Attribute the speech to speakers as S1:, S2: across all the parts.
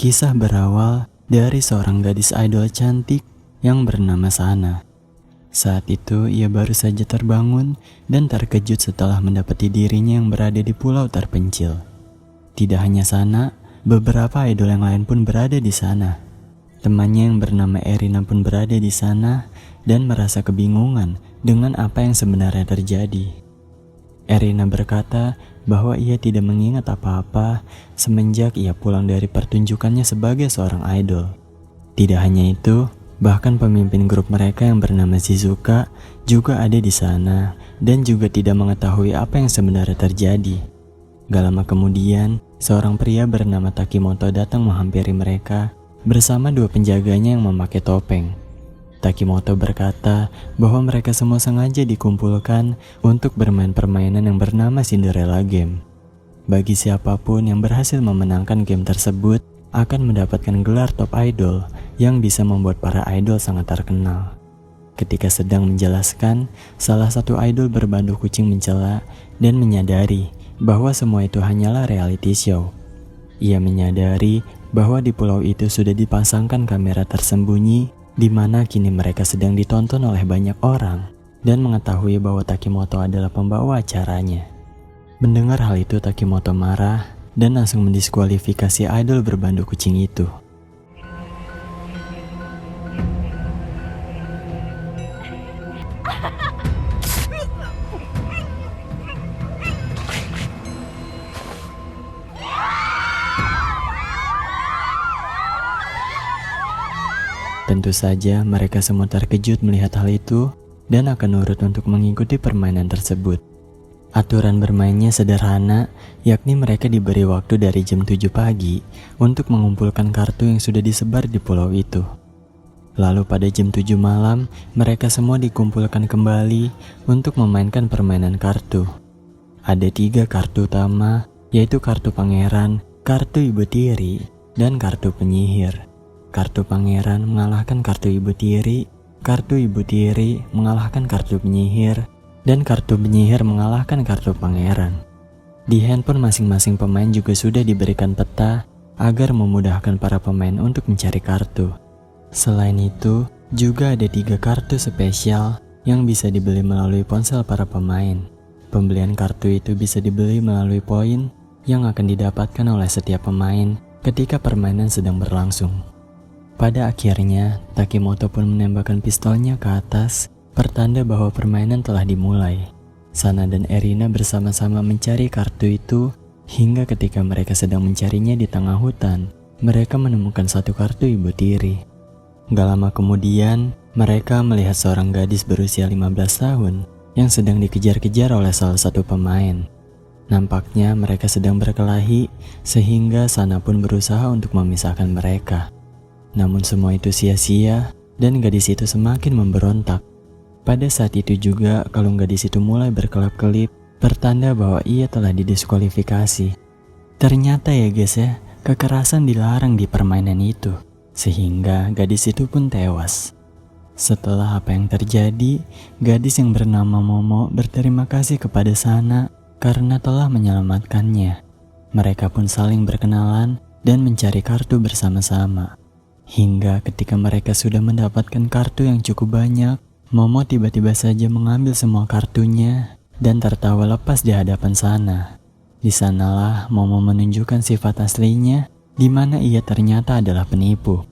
S1: Kisah berawal dari seorang gadis idol cantik yang bernama Sana. Saat itu ia baru saja terbangun dan terkejut setelah mendapati dirinya yang berada di pulau terpencil. Tidak hanya Sana, beberapa idol yang lain pun berada di sana. Temannya yang bernama Erina pun berada di sana dan merasa kebingungan dengan apa yang sebenarnya terjadi. Erina berkata bahwa ia tidak mengingat apa-apa semenjak ia pulang dari pertunjukannya sebagai seorang idol. Tidak hanya itu, bahkan pemimpin grup mereka yang bernama Shizuka juga ada di sana dan juga tidak mengetahui apa yang sebenarnya terjadi. Gak lama kemudian, seorang pria bernama Takimoto datang menghampiri mereka bersama dua penjaganya yang memakai topeng. Takimoto berkata bahwa mereka semua sengaja dikumpulkan untuk bermain permainan yang bernama Cinderella Game. Bagi siapapun yang berhasil memenangkan game tersebut akan mendapatkan gelar top idol yang bisa membuat para idol sangat terkenal. Ketika sedang menjelaskan, salah satu idol berbanduk kucing mencela dan menyadari bahwa semua itu hanyalah reality show. Ia menyadari bahwa di pulau itu sudah dipasangkan kamera tersembunyi di mana kini mereka sedang ditonton oleh banyak orang dan mengetahui bahwa Takimoto adalah pembawa acaranya. Mendengar hal itu, Takimoto marah dan langsung mendiskualifikasi idol berbanduk kucing itu. Tentu saja mereka semua terkejut melihat hal itu dan akan nurut untuk mengikuti permainan tersebut. Aturan bermainnya sederhana, yakni mereka diberi waktu dari jam 7 pagi untuk mengumpulkan kartu yang sudah disebar di pulau itu. Lalu pada jam 7 malam, mereka semua dikumpulkan kembali untuk memainkan permainan kartu. Ada 3 kartu utama, yaitu kartu pangeran, kartu ibu tiri, dan kartu penyihir. Kartu pangeran mengalahkan kartu ibu tiri, kartu ibu tiri mengalahkan kartu penyihir, dan kartu penyihir mengalahkan kartu pangeran. Di handphone masing-masing pemain juga sudah diberikan peta agar memudahkan para pemain untuk mencari kartu. Selain itu, juga ada 3 kartu spesial yang bisa dibeli melalui ponsel para pemain. Pembelian kartu itu bisa dibeli melalui poin yang akan didapatkan oleh setiap pemain ketika permainan sedang berlangsung. Pada akhirnya, Takimoto pun menembakkan pistolnya ke atas, pertanda bahwa permainan telah dimulai. Sana dan Erina bersama-sama mencari kartu itu, hingga ketika mereka sedang mencarinya di tengah hutan, mereka menemukan satu kartu ibu tiri. Gak lama kemudian, mereka melihat seorang gadis berusia 15 tahun yang sedang dikejar-kejar oleh salah satu pemain. Nampaknya mereka sedang berkelahi, sehingga Sana pun berusaha untuk memisahkan mereka. Namun semua itu sia-sia dan gadis itu semakin memberontak. Pada saat itu juga kalung gadis itu mulai berkelap-kelip, pertanda bahwa ia telah didiskualifikasi. Ternyata ya guys ya, kekerasan dilarang di permainan itu, sehingga gadis itu pun tewas. Setelah apa yang terjadi, gadis yang bernama Momo berterima kasih kepada Sana karena telah menyelamatkannya. Mereka pun saling berkenalan dan mencari kartu bersama-sama. Hingga ketika mereka sudah mendapatkan kartu yang cukup banyak, Momo tiba-tiba saja mengambil semua kartunya dan tertawa lepas di hadapan Sana. Di sanalah Momo menunjukkan sifat aslinya, di mana ia ternyata adalah penipu.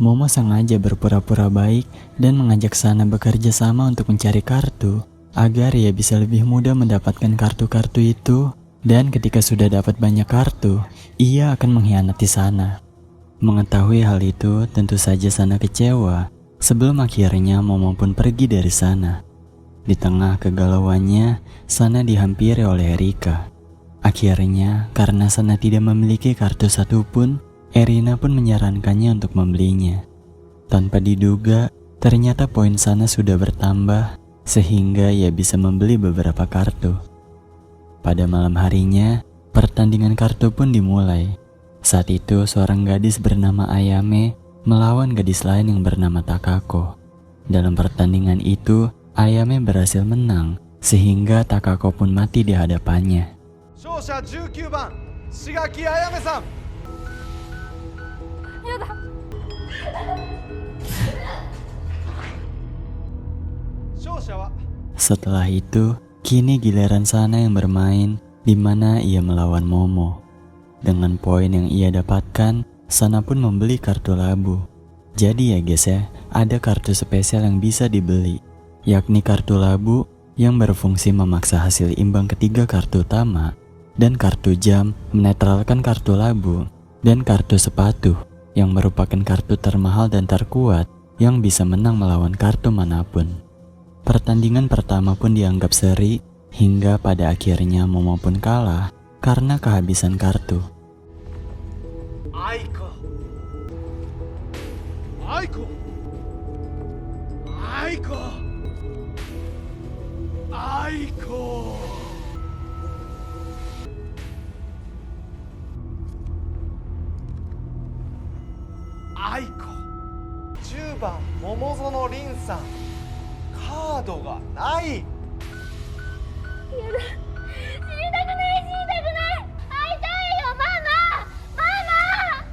S1: Momo sengaja berpura-pura baik dan mengajak Sana bekerja sama untuk mencari kartu, agar ia bisa lebih mudah mendapatkan kartu-kartu itu, dan ketika sudah dapat banyak kartu, ia akan mengkhianati Sana. Mengetahui hal itu, tentu saja Sana kecewa. Sebelum akhirnya Momo pun pergi dari sana. Di tengah kegalauannya, Sana dihampiri oleh Erika. Akhirnya, karena Sana tidak memiliki kartu satupun, Erina pun menyarankannya untuk membelinya. Tanpa diduga, ternyata poin Sana sudah bertambah, sehingga ia bisa membeli beberapa kartu. Pada malam harinya, pertandingan kartu pun dimulai. Saat itu seorang gadis bernama Ayame melawan gadis lain yang bernama Takako. Dalam pertandingan itu, Ayame berhasil menang, sehingga Takako pun mati di hadapannya. Setelah itu, kini giliran Sana yang bermain, di mana ia melawan Momo. Dengan poin yang ia dapatkan, Sana pun membeli kartu labu. Jadi ya guys ya, ada kartu spesial yang bisa dibeli, yakni kartu labu yang berfungsi memaksa hasil imbang ketiga kartu utama, dan kartu jam menetralkan kartu labu, dan kartu sepatu yang merupakan kartu termahal dan terkuat yang bisa menang melawan kartu manapun. Pertandingan pertama pun dianggap seri, hingga pada akhirnya Momo pun kalah karena kehabisan kartu.
S2: Aiko. Aiko. Aiko. Aiko. Aiko. 10番桃園凛さん。カードがない。
S3: やだ、死にたくない、死にたくない、会いたいよ、ママ、ママ。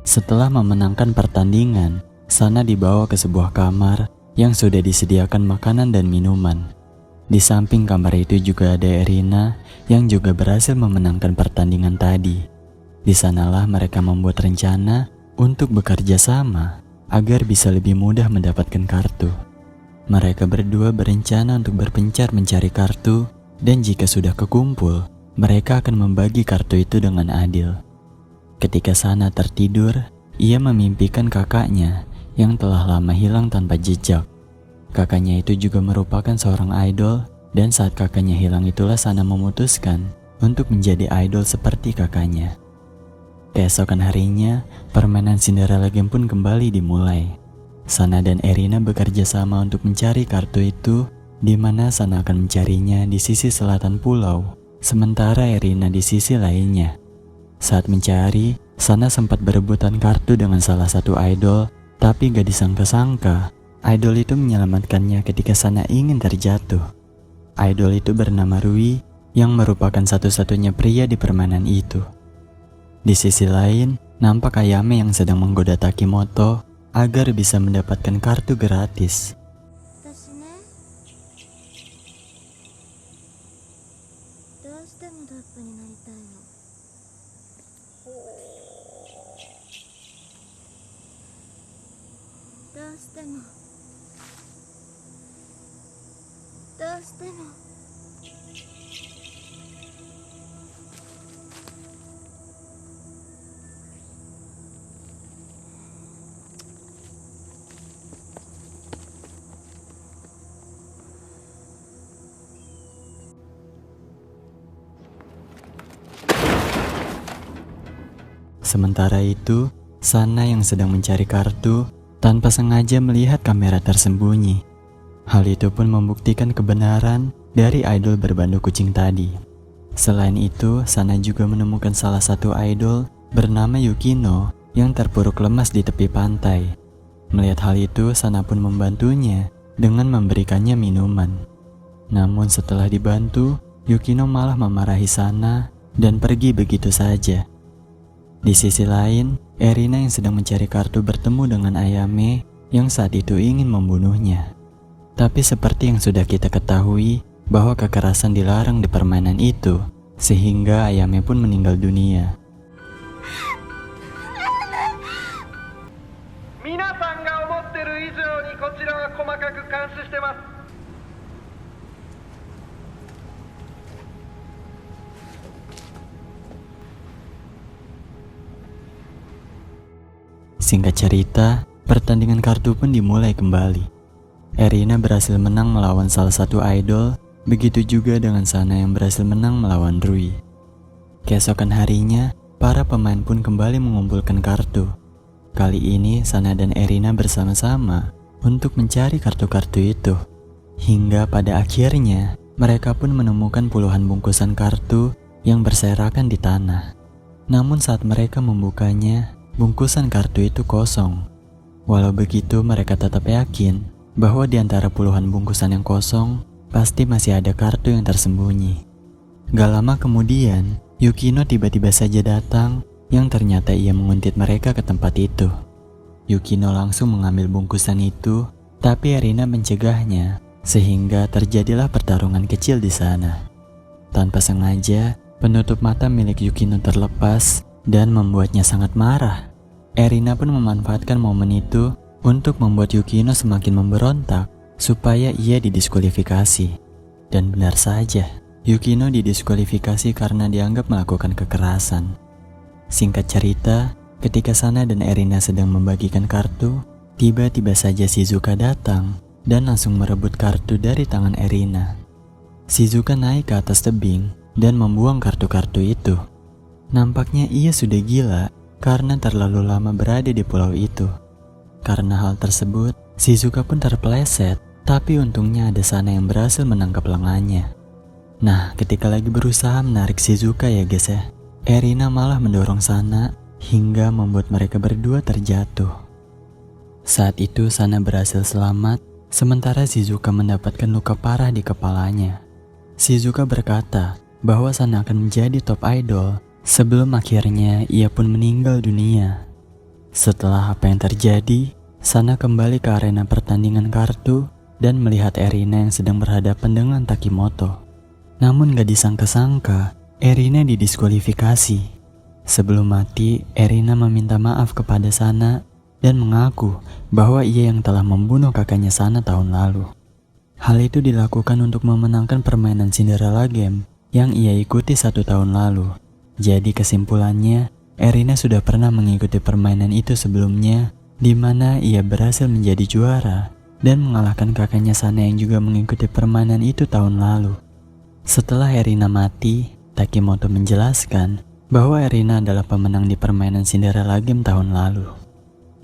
S1: Setelah memenangkan pertandingan, Sana dibawa ke sebuah kamar yang sudah disediakan makanan dan minuman. Di samping kamar itu juga ada Erina yang juga berhasil memenangkan pertandingan tadi. Di sanalah mereka membuat rencana untuk bekerja sama agar bisa lebih mudah mendapatkan kartu. Mereka berdua berencana untuk berpencar mencari kartu, dan jika sudah kekumpul, mereka akan membagi kartu itu dengan adil. Ketika Sana tertidur, ia memimpikan kakaknya yang telah lama hilang tanpa jejak. Kakaknya itu juga merupakan seorang idol, dan saat kakaknya hilang itulah Sana memutuskan untuk menjadi idol seperti kakaknya. Keesokan harinya, permainan Cinderella Game pun kembali dimulai. Sana dan Erina bekerja sama untuk mencari kartu itu, di mana Sana akan mencarinya di sisi selatan pulau, sementara Erina di sisi lainnya. Saat mencari, Sana sempat berebutan kartu dengan salah satu idol, tapi gak disangka-sangka, idol itu menyelamatkannya ketika Sana ingin terjatuh. Idol itu bernama Rui, yang merupakan satu-satunya pria di permainan itu. Di sisi lain, nampak Ayame yang sedang menggoda Takimoto agar bisa mendapatkan kartu gratis. Sementara itu, Sana yang sedang mencari kartu tanpa sengaja melihat kamera tersembunyi. Hal itu pun membuktikan kebenaran dari idol berbanduk kucing tadi. Selain itu, Sana juga menemukan salah satu idol bernama Yukino yang terpuruk lemas di tepi pantai. Melihat hal itu, Sana pun membantunya dengan memberikannya minuman. Namun setelah dibantu, Yukino malah memarahi Sana dan pergi begitu saja. Di sisi lain, Erina yang sedang mencari kartu bertemu dengan Ayame yang saat itu ingin membunuhnya. Tapi seperti yang sudah kita ketahui bahwa kekerasan dilarang di permainan itu, sehingga Ayame pun meninggal dunia.
S2: Minasan ga omotteru ijou ni kochira wa komakaku kanshi shitemasu.
S1: Singkat cerita, pertandingan kartu pun dimulai kembali. Erina berhasil menang melawan salah satu idol, begitu juga dengan Sana yang berhasil menang melawan Rui. Keesokan harinya, para pemain pun kembali mengumpulkan kartu. Kali ini, Sana dan Erina bersama-sama untuk mencari kartu-kartu itu. Hingga pada akhirnya, mereka pun menemukan puluhan bungkusan kartu yang berserakan di tanah. Namun saat mereka membukanya, bungkusan kartu itu kosong. Walau begitu, mereka tetap yakin bahwa di antara puluhan bungkusan yang kosong, pasti masih ada kartu yang tersembunyi. Gak lama kemudian, Yukino tiba-tiba saja datang, yang ternyata ia menguntit mereka ke tempat itu. Yukino langsung mengambil bungkusan itu, tapi Erina mencegahnya, sehingga terjadilah pertarungan kecil di sana. Tanpa sengaja, penutup mata milik Yukino terlepas dan membuatnya sangat marah. Erina pun memanfaatkan momen itu untuk membuat Yukino semakin memberontak supaya ia didiskualifikasi. Dan benar saja, Yukino didiskualifikasi karena dianggap melakukan kekerasan. Singkat cerita, ketika Sana dan Erina sedang membagikan kartu, tiba-tiba saja Shizuka datang dan langsung merebut kartu dari tangan Erina. Shizuka naik ke atas tebing dan membuang kartu-kartu itu. Nampaknya ia sudah gila karena terlalu lama berada di pulau itu. Karena hal tersebut, Shizuka pun terpeleset, tapi untungnya ada Sana yang berhasil menangkap lengannya. Nah, ketika lagi berusaha menarik Shizuka ya guys ya, Erina malah mendorong Sana hingga membuat mereka berdua terjatuh. Saat itu Sana berhasil selamat, sementara Shizuka mendapatkan luka parah di kepalanya. Shizuka berkata bahwa Sana akan menjadi top idol sebelum akhirnya ia pun meninggal dunia. Setelah apa yang terjadi, Sana kembali ke arena pertandingan kartu dan melihat Erina yang sedang berhadapan dengan Takimoto. Namun gak disangka-sangka, Erina didiskualifikasi. Sebelum mati, Erina meminta maaf kepada Sana dan mengaku bahwa ia yang telah membunuh kakaknya Sana tahun lalu. Hal itu dilakukan untuk memenangkan permainan Cinderella Game yang ia ikuti 1 tahun lalu. Jadi kesimpulannya, Erina sudah pernah mengikuti permainan itu sebelumnya, di mana ia berhasil menjadi juara dan mengalahkan kakaknya Sana yang juga mengikuti permainan itu tahun lalu. Setelah Erina mati, Takimoto menjelaskan bahwa Erina adalah pemenang di permainan Cinderella Game tahun lalu.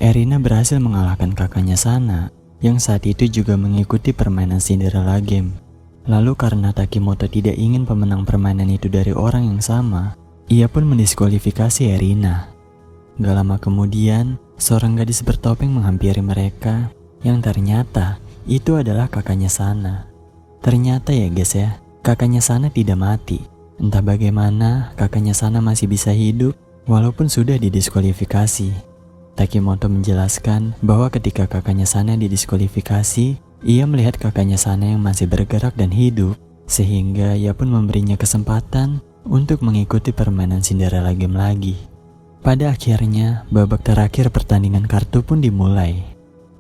S1: Erina berhasil mengalahkan kakaknya Sana yang saat itu juga mengikuti permainan Cinderella Game. Lalu karena Takimoto tidak ingin pemenang permainan itu dari orang yang sama, ia pun mendiskualifikasi Erina. Gak lama kemudian, seorang gadis bertopeng menghampiri mereka yang ternyata itu adalah kakaknya Sana. Ternyata ya guys ya, kakaknya Sana tidak mati. Entah bagaimana kakaknya Sana masih bisa hidup walaupun sudah didiskualifikasi. Takimoto menjelaskan bahwa ketika kakaknya Sana didiskualifikasi, ia melihat kakaknya Sana yang masih bergerak dan hidup, sehingga ia pun memberinya kesempatan untuk mengikuti permainan Cinderella Game lagi. Pada akhirnya, babak terakhir pertandingan kartu pun dimulai.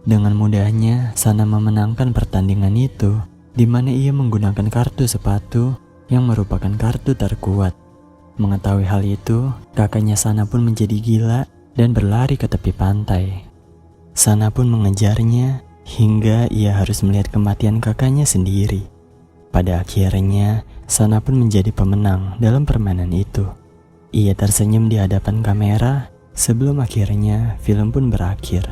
S1: Dengan mudahnya, Sana memenangkan pertandingan itu, di mana ia menggunakan kartu sepatu yang merupakan kartu terkuat. Mengetahui hal itu, kakaknya Sana pun menjadi gila dan berlari ke tepi pantai. Sana pun mengejarnya hingga ia harus melihat kematian kakaknya sendiri. Pada akhirnya, Sana pun menjadi pemenang dalam permainan itu. Ia tersenyum di hadapan kamera sebelum akhirnya film pun berakhir.